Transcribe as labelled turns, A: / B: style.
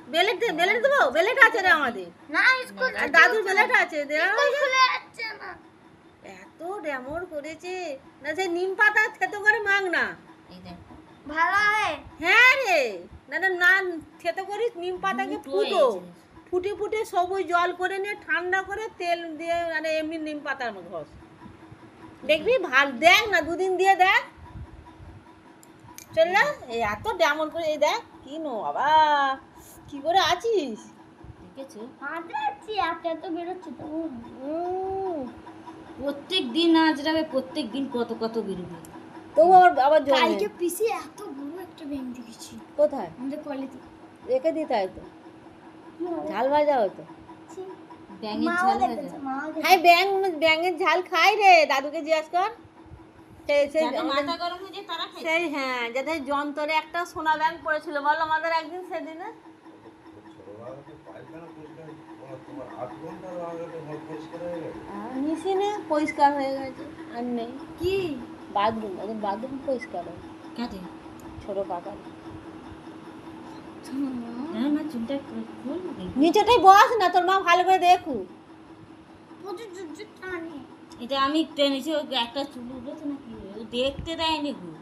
A: Belt belt দেবো, belt আছে রে আমাদের।
B: না স্কুল
A: আর দাদুর বেলেট আছে,
B: স্কুল খুলে যাচ্ছে না।
A: এত ড্যামর করেছে না, যে নিম পাতা থেতো করে মাগ না।
C: এই দেখ
B: ভালো হয়।
A: হ্যাঁ রে, না না না, থেতো করিস নিম পাতাকে
C: দুটো
A: ফুটো,
C: হয়েছে।
A: ফুটে ফুটে সবুজ জল করে নিয়ে ঠান্ডা করে তেল দিয়ে, মানে এমনি নিম পাতার মতো ঘষ, দেখবি ভালো। দেখ না, দুদিন দিয়ে দেখ চল না। এই এত ড্যামর করে, এই দেখ কি নো বাবা, কি করে আছিস?
C: দেখেছো
B: হাতে আছি, এত এত বেরোচ্ছে তো।
C: প্রত্যেক দিন আজরাবে, প্রত্যেক দিন কত কত বেরোবে।
A: তবু আবার জল
B: কালকে
A: নেই।
B: পিসি এত বড় একটা ব্যাঙ দেখেছি
A: কোথায়?
B: আমাদের কলেজে।
A: রেখে দিতে হয়তো, ঝাল ভাজা হতো।
C: ব্যাঙের
B: মাও
C: ঝাল
B: দেখেছে,
C: ভাজা।
B: মাও দেখেছে।
A: হাই ব্যাঙের ঝাল খাই রে, দাদুকে জিজ্ঞাস কর। সেই
C: যাদের
A: আমাদের-
C: মাথা গরম হয়ে যায় তারা খায়।
A: সেই হ্যাঁ, যাতে যন্ত্রে একটা সোনা ব্যাঙ পড়েছিল বলো আমাদের একদিন সেদিনে। মেশিনে পরিষ্কার হয়ে গেছে, আর নেই।
B: কি
A: বাথরুম, ওদের বাথরুম পরিষ্কার হয়,
C: কাটে
A: ছোট কাকা।
C: না না, চুলটা খুল দেখি।
A: নিচেটাই বস না, তোর মা ভালো করে দেখু।
B: প্রচুর জুজু টানে।
C: এটা আমি টেনেছি, একটা চুল উঠেছে নাকি, ও দেখতে দেয়নি গো।